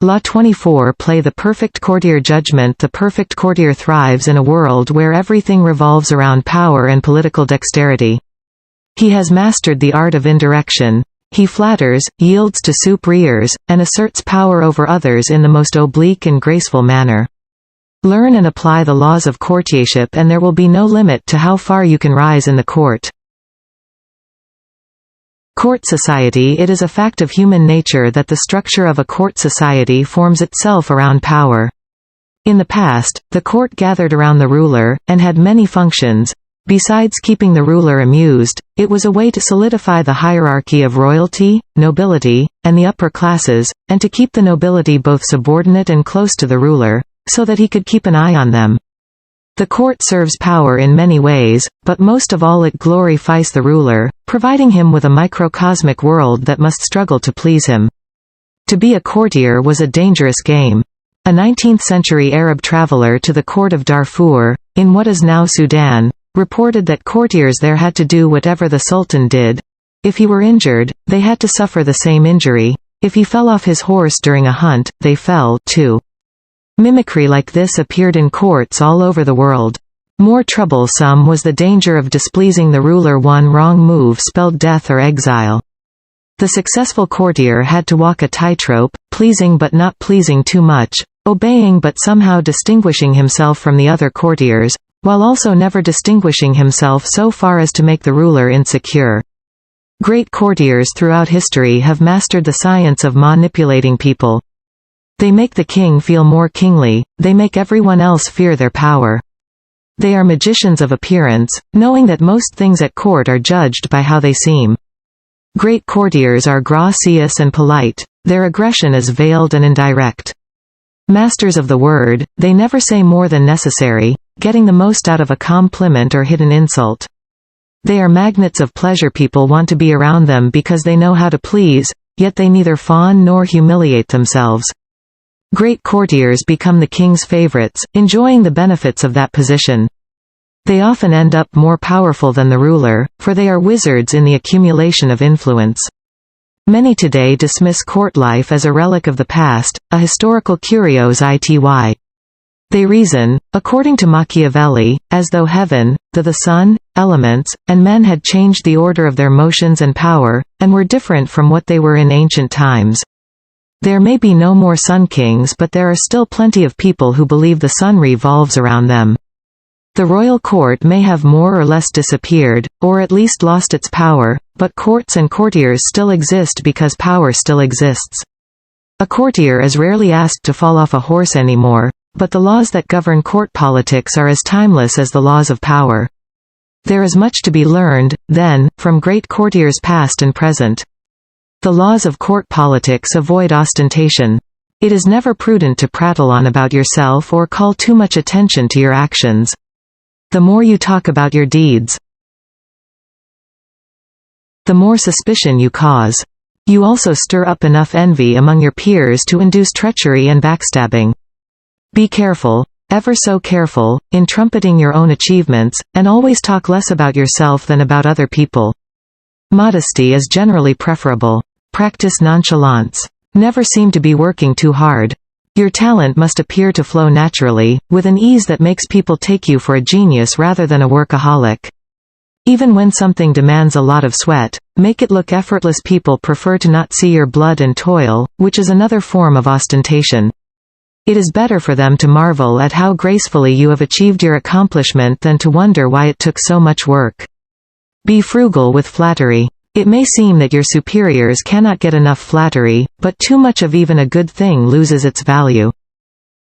Law 24 play the perfect courtier judgment. The perfect courtier thrives in a world where everything revolves around power and political dexterity. He has mastered the art of indirection. He flatters, yields to superiors, and asserts power over others in the most oblique and graceful manner. Learn and apply the laws of courtiership and there will be no limit to how far you can rise in the court. Court society. It is a fact of human nature that the structure of a court society forms itself around power. In the past, the court gathered around the ruler, and had many functions. Besides keeping the ruler amused, it was a way to solidify the hierarchy of royalty, nobility, and the upper classes, and to keep the nobility both subordinate and close to the ruler, so that he could keep an eye on them. The court serves power in many ways, but most of all it glorifies the ruler, providing him with a microcosmic world that must struggle to please him. To be a courtier was a dangerous game. A 19th-century Arab traveler to the court of Darfur, in what is now Sudan, reported that courtiers there had to do whatever the sultan did. If he were injured, they had to suffer the same injury. If he fell off his horse during a hunt, they fell, too. Mimicry like this appeared in courts all over the world. More troublesome was the danger of displeasing the ruler. One wrong move spelled death or exile. The successful courtier had to walk a tightrope, pleasing but not pleasing too much, obeying but somehow distinguishing himself from the other courtiers, while also never distinguishing himself so far as to make the ruler insecure. Great courtiers throughout history have mastered the science of manipulating people. They make the king feel more kingly, they make everyone else fear their power. They are magicians of appearance, knowing that most things at court are judged by how they seem. Great courtiers are gracious and polite, their aggression is veiled and indirect. Masters of the word, they never say more than necessary, getting the most out of a compliment or hidden insult. They are magnets of pleasure. People want to be around them because they know how to please, yet they neither fawn nor humiliate themselves. Great courtiers become the king's favorites, enjoying the benefits of that position. They often end up more powerful than the ruler, for they are wizards in the accumulation of influence. Many today dismiss court life as a relic of the past, a historical curiosity. They reason, according to Machiavelli, as though heaven, the sun, elements, and men had changed the order of their motions and power, and were different from what they were in ancient times. There may be no more sun kings, but there are still plenty of people who believe the sun revolves around them. The royal court may have more or less disappeared, or at least lost its power, but courts and courtiers still exist because power still exists. A courtier is rarely asked to fall off a horse anymore, but the laws that govern court politics are as timeless as the laws of power. There is much to be learned, then, from great courtiers past and present. The laws of court politics avoid ostentation. It is never prudent to prattle on about yourself or call too much attention to your actions. The more you talk about your deeds, the more suspicion you cause. You also stir up enough envy among your peers to induce treachery and backstabbing. Be careful, ever so careful, in trumpeting your own achievements, and always talk less about yourself than about other people. Modesty is generally preferable. Practice nonchalance. Never seem to be working too hard. Your talent must appear to flow naturally, with an ease that makes people take you for a genius rather than a workaholic. Even when something demands a lot of sweat, make it look effortless. People prefer to not see your blood and toil, which is another form of ostentation. It is better for them to marvel at how gracefully you have achieved your accomplishment than to wonder why it took so much work. Be frugal with flattery. It may seem that your superiors cannot get enough flattery, but too much of even a good thing loses its value.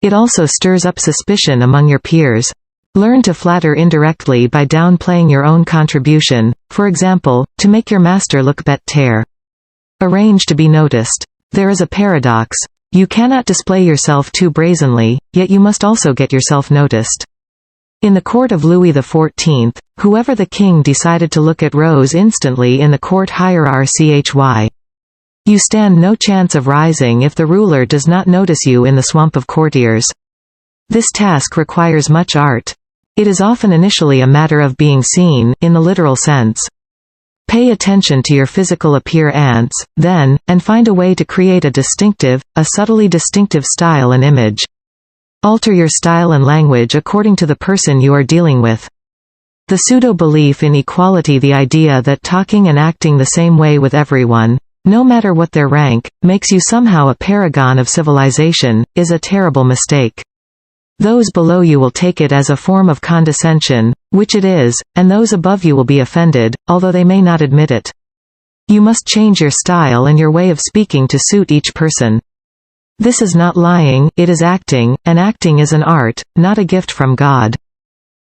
It also stirs up suspicion among your peers. Learn to flatter indirectly by downplaying your own contribution, for example, to make your master look better. Arrange to be noticed. There is a paradox. You cannot display yourself too brazenly, yet you must also get yourself noticed. In the court of Louis XIV, whoever the king decided to look at rose instantly in the court hierarchy. You stand no chance of rising if the ruler does not notice you in the swamp of courtiers. This task requires much art. It is often initially a matter of being seen, in the literal sense. Pay attention to your physical appearance, then, and find a way to create a subtly distinctive style and image. Alter your style and language according to the person you are dealing with. The pseudo-belief in equality, the idea that talking and acting the same way with everyone, no matter what their rank, makes you somehow a paragon of civilization, is a terrible mistake. Those below you will take it as a form of condescension, which it is, and those above you will be offended, although they may not admit it. You must change your style and your way of speaking to suit each person. This is not lying, it is acting, and acting is an art, not a gift from God.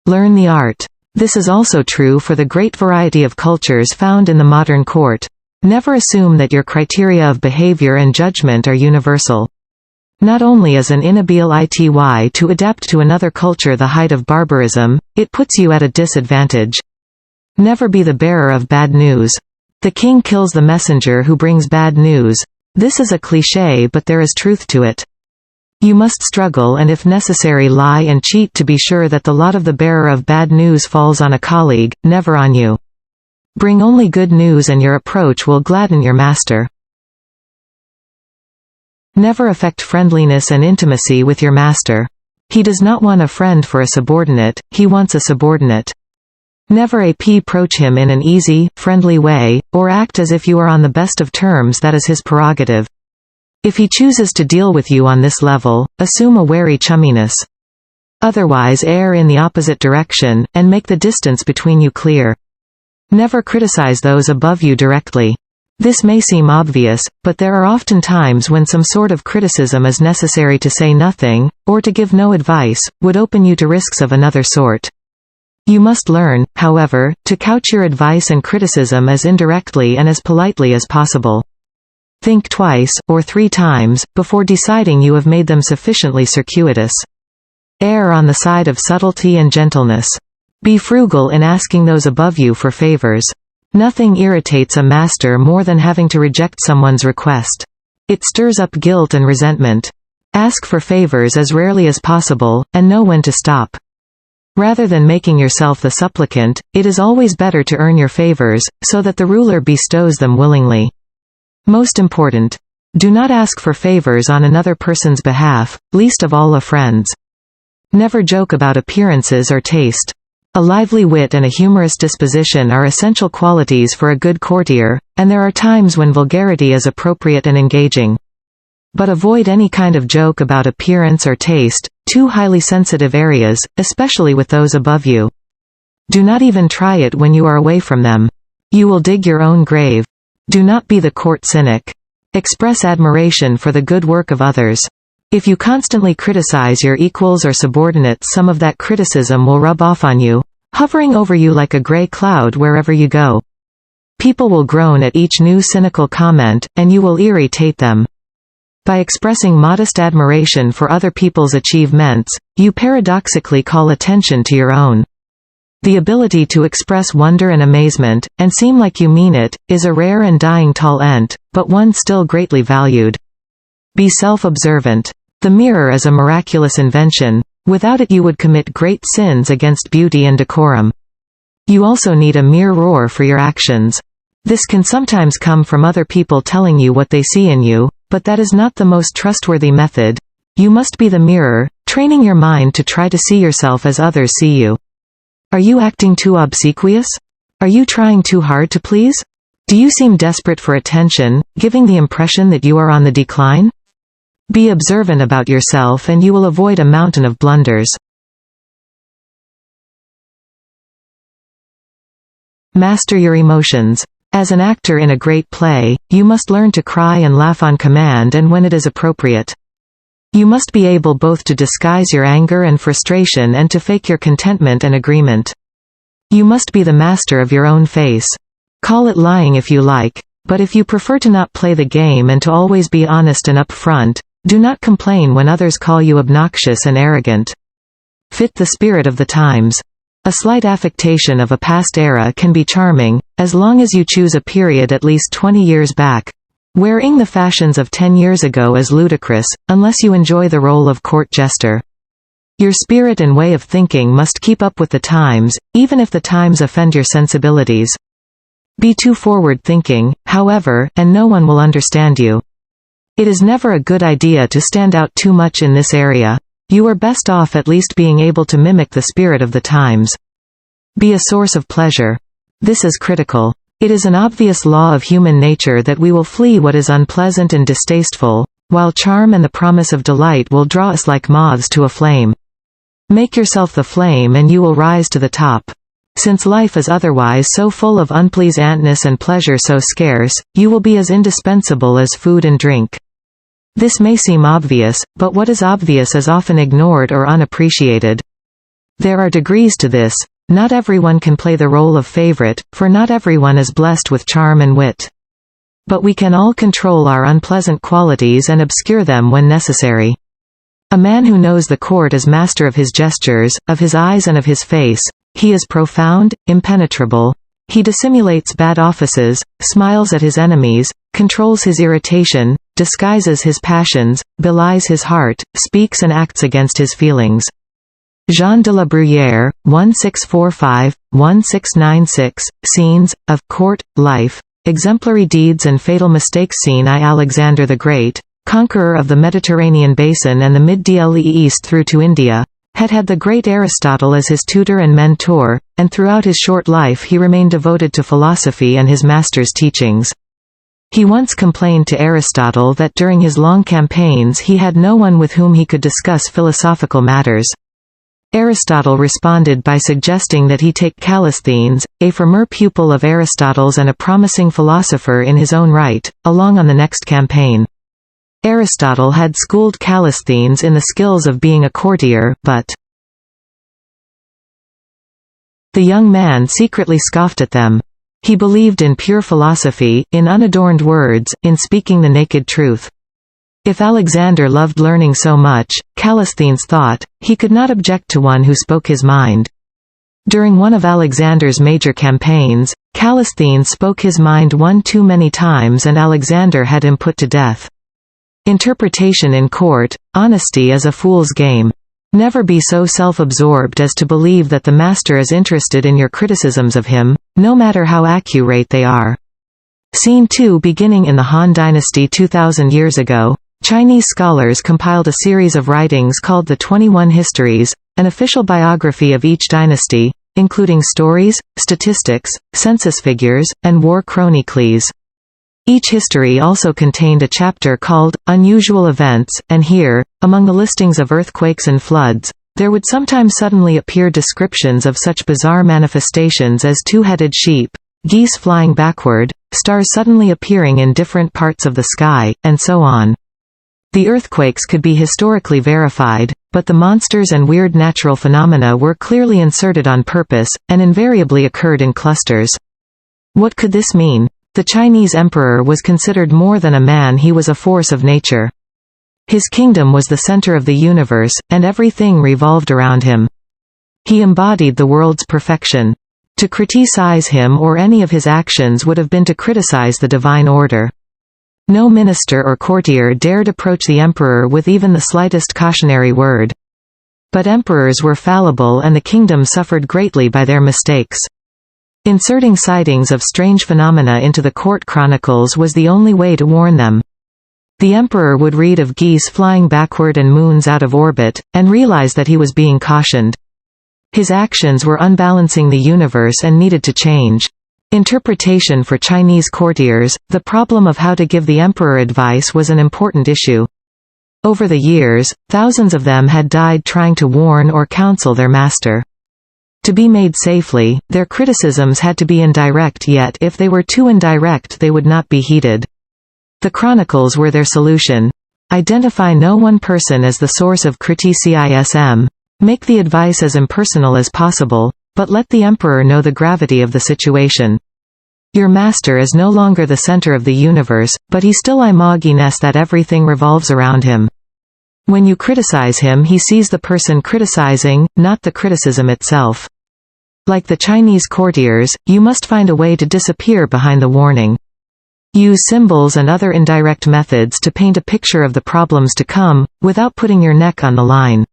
Learn the art. This is also true for the great variety of cultures found in the modern court. Never assume that your criteria of behavior and judgment are universal. Not only is an inability to adapt to another culture the height of barbarism, it puts you at a disadvantage. Never be the bearer of bad news. The king kills the messenger who brings bad news. This is a cliché, but there is truth to it. You must struggle and if necessary lie and cheat to be sure that the lot of the bearer of bad news falls on a colleague, never on you. Bring only good news and your approach will gladden your master. Never affect friendliness and intimacy with your master. He does not want a friend for a subordinate, he wants a subordinate. Never approach him in an easy, friendly way, or act as if you are on the best of terms. That is his prerogative. If he chooses to deal with you on this level, assume a wary chumminess. Otherwise err in the opposite direction, and make the distance between you clear. Never criticize those above you directly. This may seem obvious, but there are often times when some sort of criticism is necessary. To say nothing, or to give no advice, would open you to risks of another sort. You must learn, however, to couch your advice and criticism as indirectly and as politely as possible. Think twice, or 3 times, before deciding you have made them sufficiently circuitous. Err on the side of subtlety and gentleness. Be frugal in asking those above you for favors. Nothing irritates a master more than having to reject someone's request. It stirs up guilt and resentment. Ask for favors as rarely as possible, and know when to stop. Rather than making yourself the supplicant, it is always better to earn your favors, so that the ruler bestows them willingly. Most important. Do not ask for favors on another person's behalf, least of all a friend's. Never joke about appearances or taste. A lively wit and a humorous disposition are essential qualities for a good courtier, and there are times when vulgarity is appropriate and engaging. But avoid any kind of joke about appearance or taste, two highly sensitive areas, especially with those above you. Do not even try it when you are away from them. You will dig your own grave. Do not be the court cynic. Express admiration for the good work of others. If you constantly criticize your equals or subordinates, some of that criticism will rub off on you, hovering over you like a gray cloud wherever you go. People will groan at each new cynical comment, and you will irritate them. By expressing modest admiration for other people's achievements, you paradoxically call attention to your own. The ability to express wonder and amazement, and seem like you mean it, is a rare and dying talent, but one still greatly valued. Be self-observant. The mirror is a miraculous invention. Without it you would commit great sins against beauty and decorum. You also need a mirror for your actions. This can sometimes come from other people telling you what they see in you, but that is not the most trustworthy method. You must be the mirror, training your mind to try to see yourself as others see you. Are you acting too obsequious? Are you trying too hard to please? Do you seem desperate for attention, giving the impression that you are on the decline? Be observant about yourself and you will avoid a mountain of blunders. Master your emotions. As an actor in a great play, you must learn to cry and laugh on command and when it is appropriate. You must be able both to disguise your anger and frustration and to fake your contentment and agreement. You must be the master of your own face. Call it lying if you like, but if you prefer to not play the game and to always be honest and upfront, do not complain when others call you obnoxious and arrogant. Fit the spirit of the times. A slight affectation of a past era can be charming, as long as you choose a period at least 20 years back. Wearing the fashions of 10 years ago is ludicrous, unless you enjoy the role of court jester. Your spirit and way of thinking must keep up with the times, even if the times offend your sensibilities. Be too forward-thinking, however, and no one will understand you. It is never a good idea to stand out too much in this area. You are best off at least being able to mimic the spirit of the times. Be a source of pleasure. This is critical. It is an obvious law of human nature that we will flee what is unpleasant and distasteful, while charm and the promise of delight will draw us like moths to a flame. Make yourself the flame and you will rise to the top. Since life is otherwise so full of unpleasantness and pleasure so scarce, you will be as indispensable as food and drink. This may seem obvious, but what is obvious is often ignored or unappreciated. There are degrees to this. Not everyone can play the role of favorite, for not everyone is blessed with charm and wit. But we can all control our unpleasant qualities and obscure them when necessary. A man who knows the court is master of his gestures, of his eyes and of his face. He is profound, impenetrable. He dissimulates bad offices, smiles at his enemies, controls his irritation, disguises his passions, belies his heart, speaks and acts against his feelings. Jean de la Bruyère, 1645-1696, Scenes, of Court, Life, Exemplary Deeds and Fatal Mistakes. Scene I. Alexander the Great, conqueror of the Mediterranean basin and the Middle East through to India, had the great Aristotle as his tutor and mentor, and throughout his short life he remained devoted to philosophy and his master's teachings. He once complained to Aristotle that during his long campaigns he had no one with whom he could discuss philosophical matters. Aristotle responded by suggesting that he take Callisthenes, a former pupil of Aristotle's and a promising philosopher in his own right, along on the next campaign. Aristotle had schooled Callisthenes in the skills of being a courtier, but the young man secretly scoffed at them. He believed in pure philosophy, in unadorned words, in speaking the naked truth. If Alexander loved learning so much, Callisthenes thought, he could not object to one who spoke his mind. During one of Alexander's major campaigns, Callisthenes spoke his mind one too many times and Alexander had him put to death. Interpretation in court: honesty is a fool's game. Never be so self-absorbed as to believe that the master is interested in your criticisms of him, no matter how accurate they are. Scene 2. Beginning in the Han Dynasty 2000 years ago, Chinese scholars compiled a series of writings called the 21 Histories, an official biography of each dynasty, including stories, statistics, census figures, and war chronicles. Each history also contained a chapter called Unusual Events, and here, among the listings of earthquakes and floods, there would sometimes suddenly appear descriptions of such bizarre manifestations as two-headed sheep, geese flying backward, stars suddenly appearing in different parts of the sky, and so on. The earthquakes could be historically verified, but the monsters and weird natural phenomena were clearly inserted on purpose, and invariably occurred in clusters. What could this mean? The Chinese emperor was considered more than a man, he was a force of nature. His kingdom was the center of the universe, and everything revolved around him. He embodied the world's perfection. To criticize him or any of his actions would have been to criticize the divine order. No minister or courtier dared approach the emperor with even the slightest cautionary word. But emperors were fallible and the kingdom suffered greatly by their mistakes. Inserting sightings of strange phenomena into the court chronicles was the only way to warn them. The emperor would read of geese flying backward and moons out of orbit, and realize that he was being cautioned. His actions were unbalancing the universe and needed to change. Interpretation for Chinese courtiers: the problem of how to give the emperor advice was an important issue. Over the years, thousands of them had died trying to warn or counsel their master. To be made safely, their criticisms had to be indirect, yet if they were too indirect they would not be heeded. The chronicles were their solution. Identify no one person as the source of criticism. Make the advice as impersonal as possible, but let the emperor know the gravity of the situation. Your master is no longer the center of the universe, but he still imagines that everything revolves around him. When you criticize him, he sees the person criticizing, not the criticism itself. Like the Chinese courtiers, you must find a way to disappear behind the warning. Use symbols and other indirect methods to paint a picture of the problems to come, without putting your neck on the line.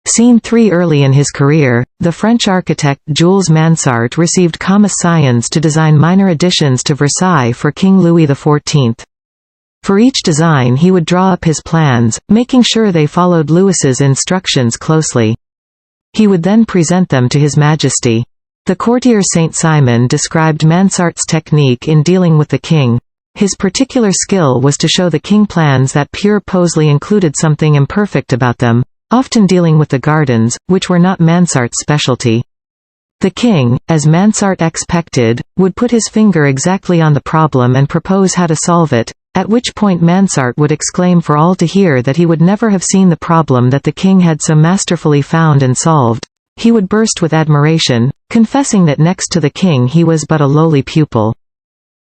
Scene 3. Early in his career, the French architect Jules Mansart received commissions to design minor additions to Versailles for King Louis XIV. For each design he would draw up his plans, making sure they followed Louis's instructions closely. He would then present them to His Majesty. The courtier Saint-Simon described Mansart's technique in dealing with the king. His particular skill was to show the king plans that pure posely included something imperfect about them, often dealing with the gardens, which were not Mansart's specialty. The king, as Mansart expected, would put his finger exactly on the problem and propose how to solve it, at which point Mansart would exclaim for all to hear that he would never have seen the problem that the king had so masterfully found and solved. He would burst with admiration, confessing that next to the king he was but a lowly pupil.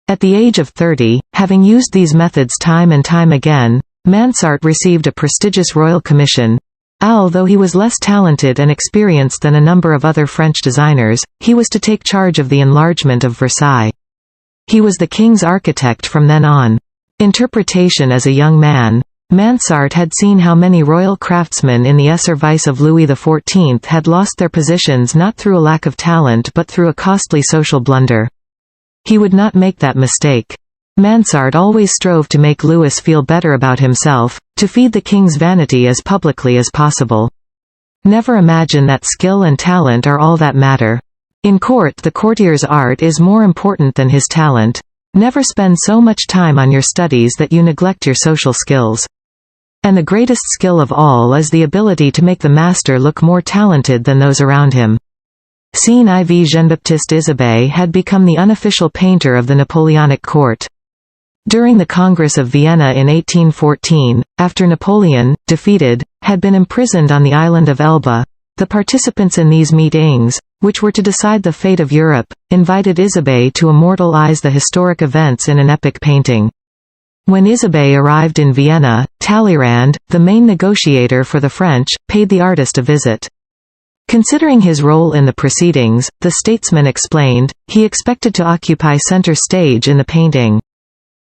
At the age of 30, having used these methods time and time again, Mansart received a prestigious royal commission. Although he was less talented and experienced than a number of other French designers, he was to take charge of the enlargement of Versailles. He was the king's architect from then on. Interpretation. As a young man, Mansart had seen how many royal craftsmen in the service of Louis XIV had lost their positions not through a lack of talent but through a costly social blunder. He would not make that mistake. Mansart always strove to make Louis feel better about himself, to feed the king's vanity as publicly as possible. Never imagine that skill and talent are all that matter. In court, the courtier's art is more important than his talent. Never spend so much time on your studies that you neglect your social skills. And the greatest skill of all is the ability to make the master look more talented than those around him. Scene IV. Jean-Baptiste Isabey had become the unofficial painter of the Napoleonic court. During the Congress of Vienna in 1814, after Napoleon, defeated, had been imprisoned on the island of Elba, the participants in these meetings, which were to decide the fate of Europe, invited Isabey to immortalize the historic events in an epic painting. When Isabey arrived in Vienna, Talleyrand, the main negotiator for the French, paid the artist a visit. Considering his role in the proceedings, the statesman explained, he expected to occupy center stage in the painting.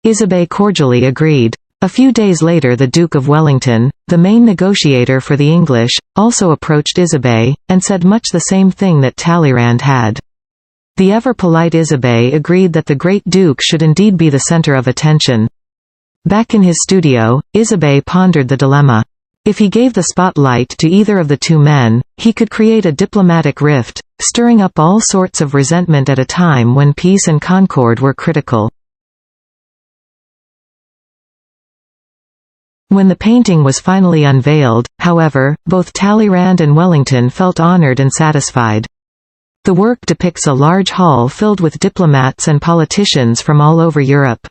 Isabey cordially agreed. A few days later the Duke of Wellington, the main negotiator for the English, also approached Isabey, and said much the same thing that Talleyrand had. The ever-polite Isabey agreed that the great Duke should indeed be the center of attention. Back in his studio, Isabey pondered the dilemma. If he gave the spotlight to either of the two men, he could create a diplomatic rift, stirring up all sorts of resentment at a time when peace and concord were critical. When the painting was finally unveiled, however, both Talleyrand and Wellington felt honored and satisfied. The work depicts a large hall filled with diplomats and politicians from all over Europe.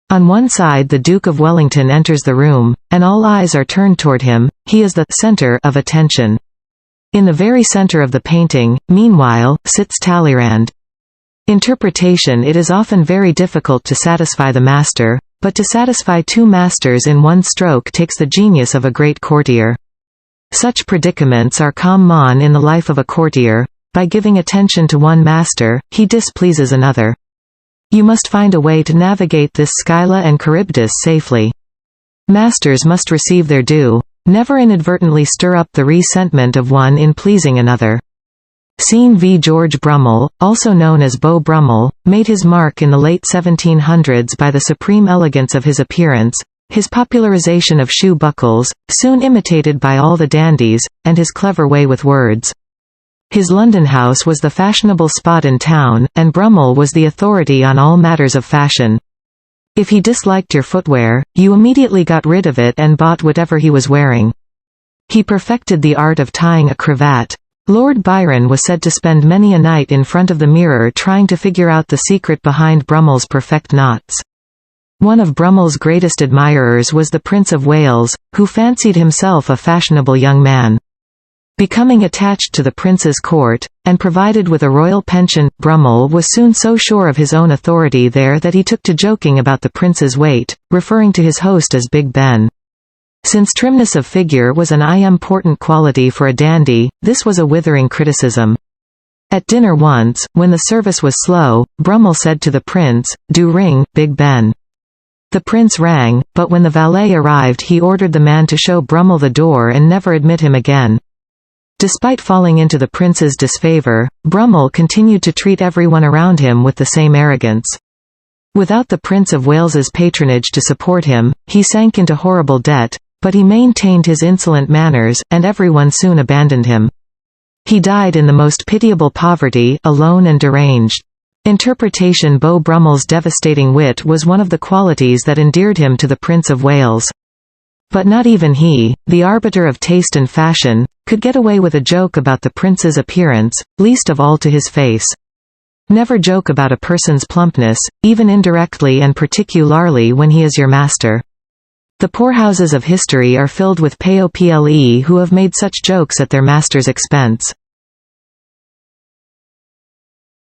On one side the Duke of Wellington enters the room, and all eyes are turned toward him. He is the center of attention. In the very center of the painting, meanwhile, sits Talleyrand. Interpretation. It is often very difficult to satisfy the master, but to satisfy two masters in one stroke takes the genius of a great courtier. Such predicaments are common in the life of a courtier. By giving attention to one master, he displeases another. You must find a way to navigate this Scylla and Charybdis safely. Masters must receive their due. Never inadvertently stir up the resentment of one in pleasing another. Scene V. George Brummel, also known as Beau Brummel, made his mark in the late 1700s by the supreme elegance of his appearance, his popularization of shoe buckles, soon imitated by all the dandies, and his clever way with words. His London house was the fashionable spot in town, and Brummel was the authority on all matters of fashion. If he disliked your footwear, you immediately got rid of it and bought whatever he was wearing. He perfected the art of tying a cravat. Lord Byron was said to spend many a night in front of the mirror trying to figure out the secret behind Brummel's perfect knots. One of Brummel's greatest admirers was the Prince of Wales, who fancied himself a fashionable young man. Becoming attached to the prince's court, and provided with a royal pension, Brummel was soon so sure of his own authority there that he took to joking about the prince's weight, referring to his host as Big Ben. Since trimness of figure was an important quality for a dandy, this was a withering criticism. At dinner once, when the service was slow, Brummel said to the prince, "Do ring, Big Ben." The prince rang, but when the valet arrived he ordered the man to show Brummel the door and never admit him again. Despite falling into the prince's disfavor, Brummel continued to treat everyone around him with the same arrogance. Without the Prince of Wales's patronage to support him, he sank into horrible debt, but he maintained his insolent manners, and everyone soon abandoned him. He died in the most pitiable poverty, alone and deranged. Interpretation. Beau Brummel's devastating wit was one of the qualities that endeared him to the Prince of Wales. But not even he, the arbiter of taste and fashion, could get away with a joke about the prince's appearance, least of all to his face. Never joke about a person's plumpness, even indirectly and particularly when he is your master. The poorhouses of history are filled with people who have made such jokes at their master's expense.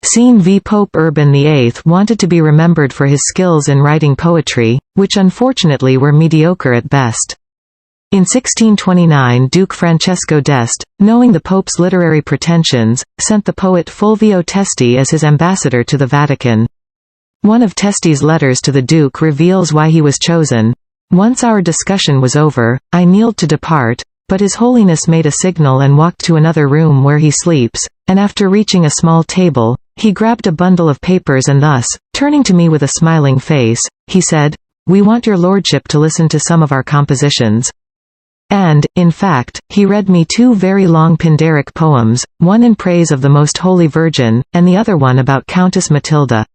Scene v. Pope Urban VIII wanted to be remembered for his skills in writing poetry, which unfortunately were mediocre at best. In 1629 Duke Francesco d'Este, knowing the Pope's literary pretensions, sent the poet Fulvio Testi as his ambassador to the Vatican. One of Testi's letters to the Duke reveals why he was chosen. Once our discussion was over, I kneeled to depart, but His Holiness made a signal and walked to another room where he sleeps, and after reaching a small table, he grabbed a bundle of papers and thus, turning to me with a smiling face, he said, "We want your lordship to listen to some of our compositions." And, in fact, he read me two very long Pindaric poems, one in praise of the Most Holy Virgin, and the other one about Countess Matilda.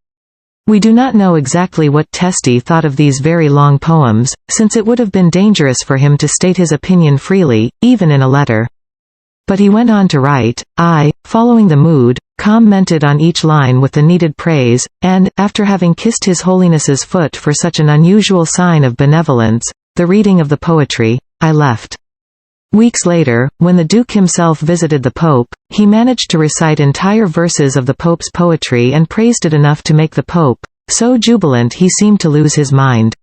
We do not know exactly what Testi thought of these very long poems, since it would have been dangerous for him to state his opinion freely, even in a letter. But he went on to write, I, following the mood, commented on each line with the needed praise, and, after having kissed His Holiness's foot for such an unusual sign of benevolence, the reading of the poetry, I left. Weeks later, when the Duke himself visited the Pope, he managed to recite entire verses of the Pope's poetry and praised it enough to make the Pope so jubilant he seemed to lose his mind.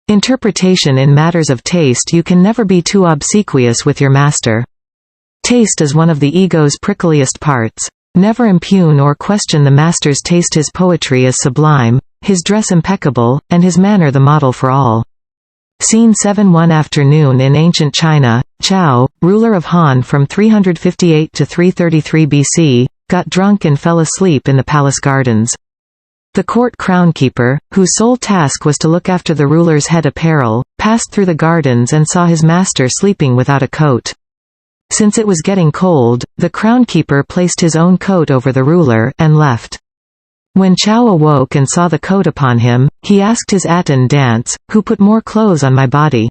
Interpretation. In matters of taste you can never be too obsequious with your master. Taste is one of the ego's prickliest parts. Never impugn or question the master's taste. His poetry is sublime, his dress impeccable, and his manner the model for all. Scene 7. One afternoon in ancient China, Chao, ruler of Han from 358 to 333 BC, got drunk and fell asleep in the palace gardens. The court crownkeeper, whose sole task was to look after the ruler's head apparel, passed through the gardens and saw his master sleeping without a coat. Since it was getting cold, the crownkeeper placed his own coat over the ruler, and left. When Chao awoke and saw the coat upon him, he asked his attendants, "Who put more clothes on my body?"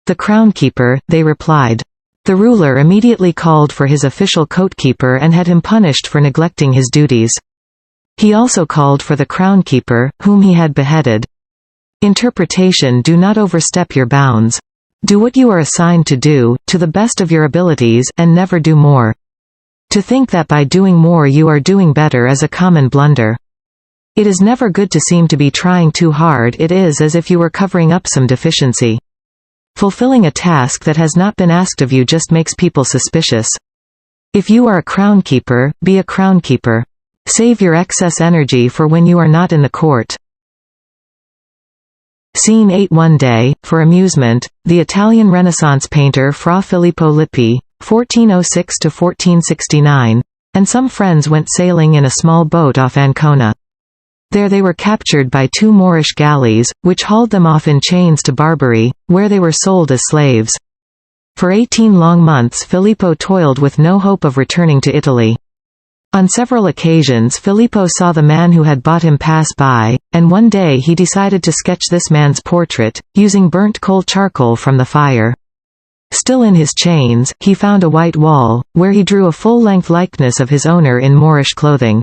"The crownkeeper," they replied. The ruler immediately called for his official coatkeeper and had him punished for neglecting his duties. He also called for the crownkeeper, whom he had beheaded. Interpretation. Do not overstep your bounds. Do what you are assigned to do, to the best of your abilities, and never do more. To think that by doing more you are doing better is a common blunder. It is never good to seem to be trying too hard. It is as if you were covering up some deficiency. Fulfilling a task that has not been asked of you just makes people suspicious. If you are a crownkeeper, be a crownkeeper. Save your excess energy for when you are not in the court. Scene 8. One day, for amusement, the Italian Renaissance painter Fra Filippo Lippi, 1406–1469, and some friends went sailing in a small boat off Ancona. There they were captured by two Moorish galleys, which hauled them off in chains to Barbary, where they were sold as slaves. For 18 long months Filippo toiled with no hope of returning to Italy. On several occasions Filippo saw the man who had bought him pass by, and one day he decided to sketch this man's portrait, using burnt coal charcoal from the fire. Still in his chains, he found a white wall, where he drew a full-length likeness of his owner in Moorish clothing.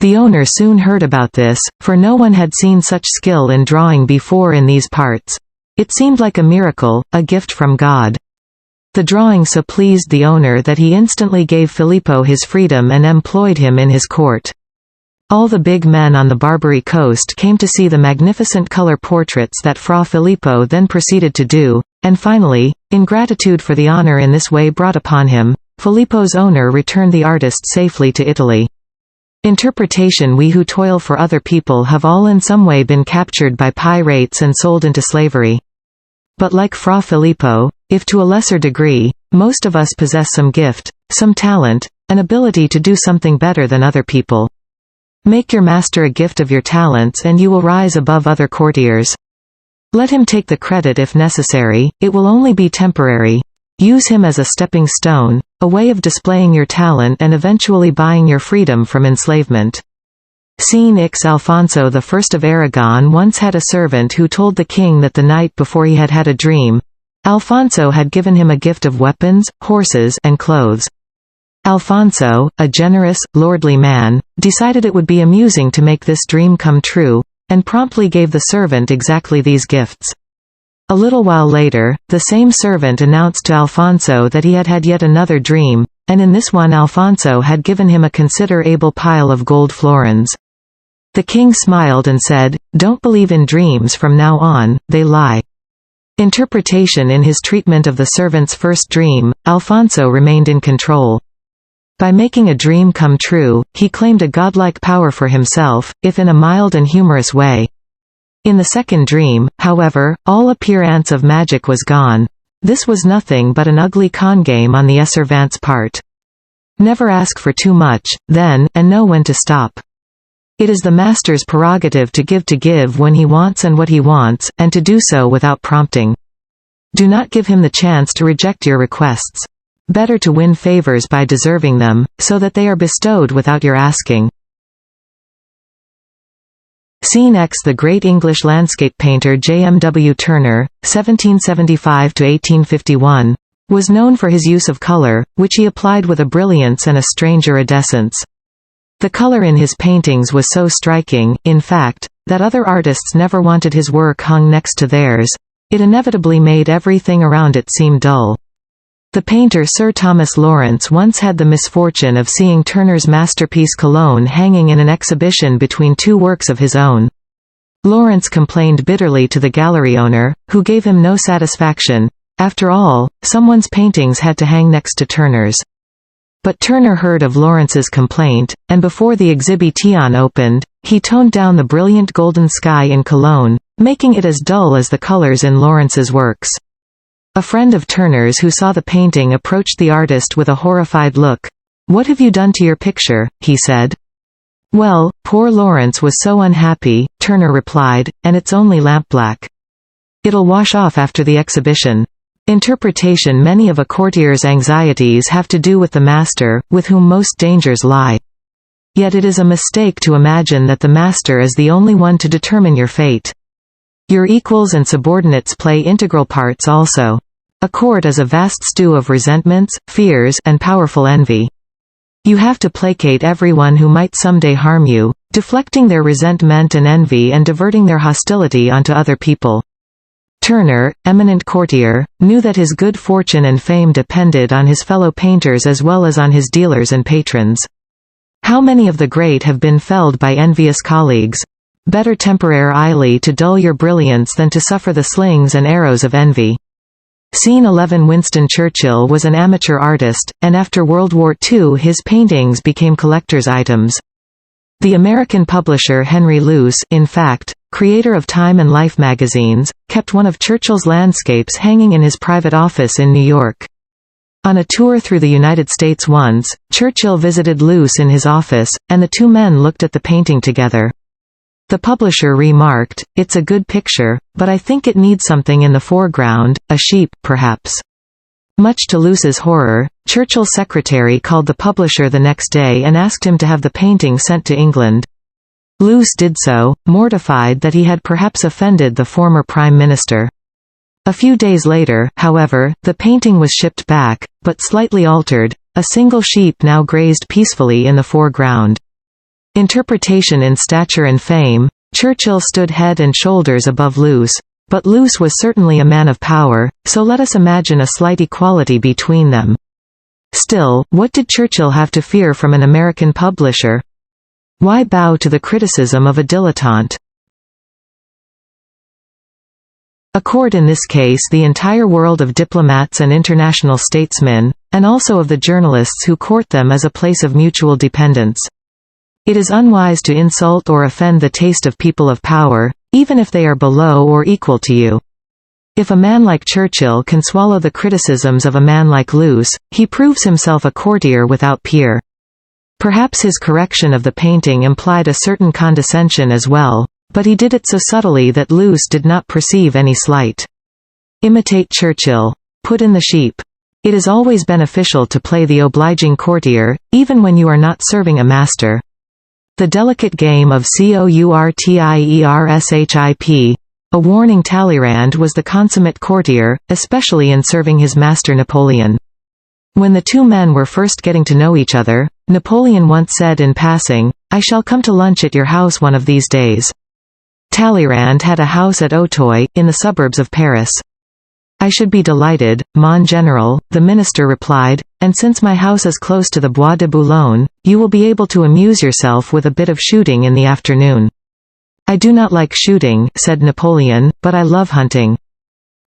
The owner soon heard about this, for no one had seen such skill in drawing before in these parts. It seemed like a miracle, a gift from God. The drawing so pleased the owner that he instantly gave Filippo his freedom and employed him in his court. All the big men on the Barbary coast came to see the magnificent color portraits that Fra Filippo then proceeded to do, and finally, in gratitude for the honor in this way brought upon him, Filippo's owner returned the artist safely to Italy. Interpretation. We who toil for other people have all in some way been captured by pirates and sold into slavery. But like Fra Filippo, if to a lesser degree, Most of us possess some gift, some talent, an ability to do something better than other people. Make your master a gift of your talents and you will rise above other courtiers. Let him take the credit if necessary, it will only be temporary. Use him as a stepping stone, a way of displaying your talent and eventually buying your freedom from enslavement. Scene X. Alfonso I of Aragon once had a servant who told the king that the night before he had had a dream. Alfonso had given him a gift of weapons, horses, and clothes. Alfonso, a generous, lordly man, decided it would be amusing to make this dream come true, and promptly gave the servant exactly these gifts. A little while later, the same servant announced to Alfonso that he had had yet another dream, and in this one Alfonso had given him a considerable pile of gold florins. The king smiled and said, "Don't believe in dreams from now on, they lie." Interpretation. In his treatment of the servant's first dream, Alfonso remained in control. By making a dream come true, he claimed a godlike power for himself, if in a mild and humorous way. In the second dream, however, all appearance of magic was gone. This was nothing but an ugly con game on the servant's part. Never ask for too much, then, and know when to stop. It is the master's prerogative to give when he wants and what he wants, and to do so without prompting. Do not give him the chance to reject your requests. Better to win favors by deserving them, so that they are bestowed without your asking. Scene X. The great English landscape painter J.M.W. Turner, 1775–1851, was known for his use of color, which he applied with a brilliance and a strange iridescence. The color in his paintings was so striking, in fact, that other artists never wanted his work hung next to theirs. It inevitably made everything around it seem dull. The painter Sir Thomas Lawrence once had the misfortune of seeing Turner's masterpiece Cologne hanging in an exhibition between two works of his own. Lawrence complained bitterly to the gallery owner, who gave him no satisfaction. After all, someone's paintings had to hang next to Turner's. But Turner heard of Lawrence's complaint, and before the exhibition opened, he toned down the brilliant golden sky in Cologne, making it as dull as the colors in Lawrence's works. A friend of Turner's who saw the painting approached the artist with a horrified look. "What have you done to your picture?" he said. "Well, poor Lawrence was so unhappy," Turner replied, "and it's only lampblack. It'll wash off after the exhibition." Interpretation. Many of a courtier's anxieties have to do with the master, with whom most dangers lie. Yet it is a mistake to imagine that the master is the only one to determine your fate. Your equals and subordinates play integral parts also. A court is a vast stew of resentments, fears, and powerful envy. You have to placate everyone who might someday harm you, deflecting their resentment and envy and diverting their hostility onto other people. Turner, eminent courtier, knew that his good fortune and fame depended on his fellow painters as well as on his dealers and patrons. How many of the great have been felled by envious colleagues? Better temporarily to dull your brilliance than to suffer the slings and arrows of envy. Scene 11. Winston Churchill was an amateur artist, and after World War II his paintings became collector's items. The American publisher Henry Luce, in fact, creator of Time and Life magazines, kept one of Churchill's landscapes hanging in his private office in New York. On a tour through the United States once, Churchill visited Luce in his office, and the two men looked at the painting together. The publisher remarked, "It's a good picture, but I think it needs something in the foreground, a sheep, perhaps." Much to Luce's horror, Churchill's secretary called the publisher the next day and asked him to have the painting sent to England. Luce did so, mortified that he had perhaps offended the former Prime Minister. A few days later, however, the painting was shipped back, but slightly altered. A single sheep now grazed peacefully in the foreground. Interpretation. In stature and fame, Churchill stood head and shoulders above Luce. But Luce was certainly a man of power, so let us imagine a slight equality between them. Still, what did Churchill have to fear from an American publisher? Why bow to the criticism of a dilettante? A court, in this case the entire world of diplomats and international statesmen, and also of the journalists who court them, as a place of mutual dependence. It is unwise to insult or offend the taste of people of power, even if they are below or equal to you. If a man like Churchill can swallow the criticisms of a man like Luce, he proves himself a courtier without peer. Perhaps his correction of the painting implied a certain condescension as well, but he did it so subtly that Luce did not perceive any slight. Imitate Churchill. Put in the sheep. It is always beneficial to play the obliging courtier, even when you are not serving a master. The delicate game of courtiership, a warning Talleyrand was the consummate courtier, especially in serving his master Napoleon. When the two men were first getting to know each other, Napoleon once said in passing, "I shall come to lunch at your house one of these days." Talleyrand had a house at Auteuil, in the suburbs of Paris. "I should be delighted, mon général," the minister replied, "and since my house is close to the Bois de Boulogne, you will be able to amuse yourself with a bit of shooting in the afternoon." "I do not like shooting," said Napoleon, "but I love hunting."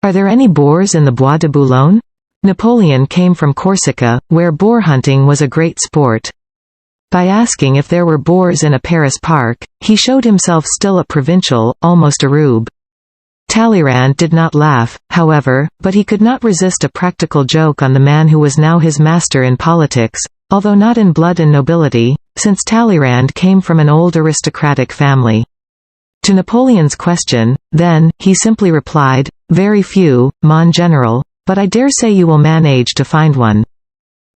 "Are there any boars in the Bois de Boulogne?" Napoleon came from Corsica, where boar hunting was a great sport. By asking if there were boars in a Paris park, he showed himself still a provincial, almost a rube. Talleyrand did not laugh, however, but he could not resist a practical joke on the man who was now his master in politics, although not in blood and nobility, since Talleyrand came from an old aristocratic family. To Napoleon's question, then, he simply replied, "Very few, mon général, but I dare say you will manage to find one."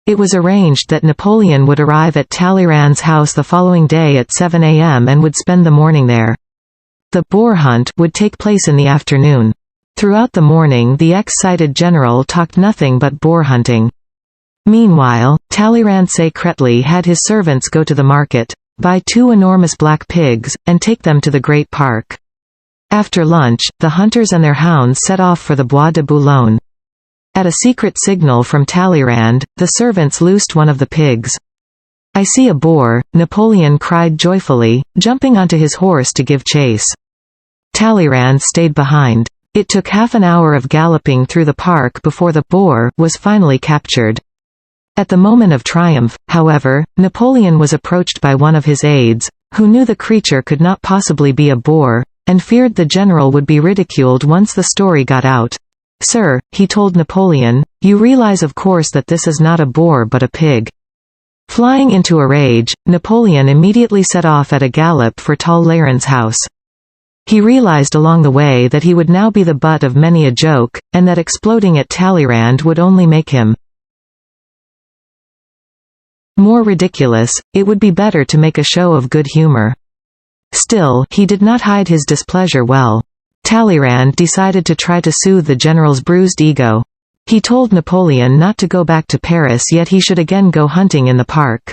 It was arranged that Napoleon would arrive at Talleyrand's house the following day at 7 a.m. and would spend the morning there. The boar hunt would take place in the afternoon. Throughout the morning the excited general talked nothing but boar hunting. Meanwhile, Talleyrand secretly had his servants go to the market, buy 2 enormous black pigs, and take them to the great park. After lunch, the hunters and their hounds set off for the Bois de Boulogne. At a secret signal from Talleyrand, the servants loosed one of the pigs. "I see a boar," Napoleon cried joyfully, jumping onto his horse to give chase. Talleyrand stayed behind. It took half an hour of galloping through the park before the boar was finally captured. At the moment of triumph, however, Napoleon was approached by one of his aides, who knew the creature could not possibly be a boar, and feared the general would be ridiculed once the story got out. "Sir," he told Napoleon, "you realize of course that this is not a boar but a pig." Flying into a rage, Napoleon immediately set off at a gallop for Talleyrand's house. He realized along the way that he would now be the butt of many a joke, and that exploding at Talleyrand would only make him more ridiculous. It would be better to make a show of good humor. Still, he did not hide his displeasure well. Talleyrand decided to try to soothe the general's bruised ego. He told Napoleon not to go back to Paris, yet he should again go hunting in the park.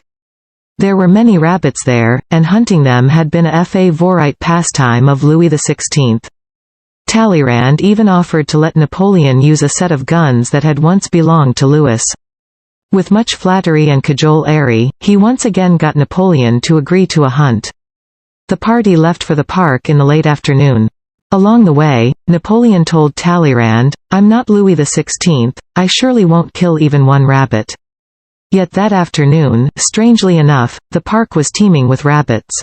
There were many rabbits there, and hunting them had been a favorite pastime of Louis XVI. Talleyrand even offered to let Napoleon use a set of guns that had once belonged to Louis. With much flattery and cajolerie, he once again got Napoleon to agree to a hunt. The party left for the park in the late afternoon. Along the way, Napoleon told Talleyrand, "I'm not Louis XVI, I surely won't kill even one rabbit." Yet that afternoon, strangely enough, the park was teeming with rabbits.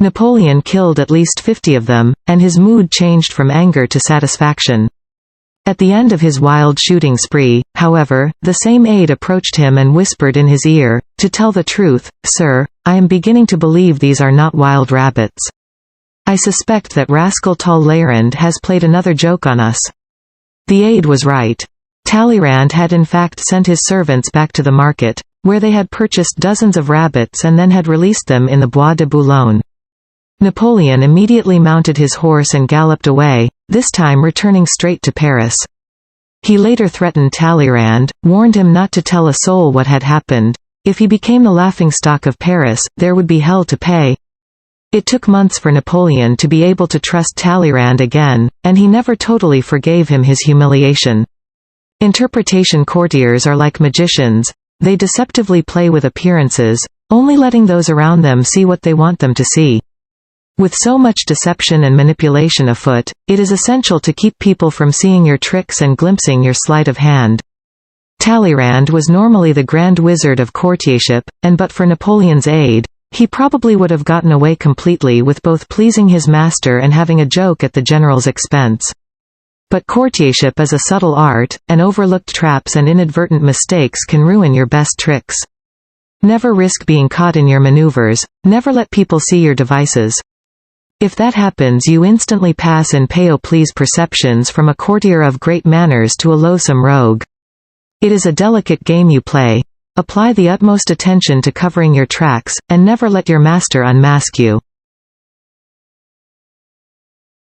Napoleon killed at least 50 of them, and his mood changed from anger to satisfaction. At the end of his wild shooting spree, however, the same aide approached him and whispered in his ear, "To tell the truth, sir, I am beginning to believe these are not wild rabbits. I suspect that rascal Talleyrand has played another joke on us." The aide was right. Talleyrand had in fact sent his servants back to the market, where they had purchased dozens of rabbits and then had released them in the Bois de Boulogne. Napoleon immediately mounted his horse and galloped away, this time returning straight to Paris. He later threatened Talleyrand, warned him not to tell a soul what had happened. If he became the laughingstock of Paris, there would be hell to pay. It took months for Napoleon to be able to trust Talleyrand again, and he never totally forgave him his humiliation. Interpretation courtiers are like magicians. They deceptively play with appearances, only letting those around them see what they want them to see. With so much deception and manipulation afoot, it is essential to keep people from seeing your tricks and glimpsing your sleight of hand. Talleyrand was normally the grand wizard of courtiership, and but for Napoleon's aid, he probably would have gotten away completely with both pleasing his master and having a joke at the general's expense. But courtiership is a subtle art, and overlooked traps and inadvertent mistakes can ruin your best tricks. Never risk being caught in your maneuvers. Never let people see your devices. If that happens, you instantly pass in pay-o-please perceptions from a courtier of great manners to a loathsome rogue. It is a delicate game you play. Apply the utmost attention to covering your tracks, and never let your master unmask you.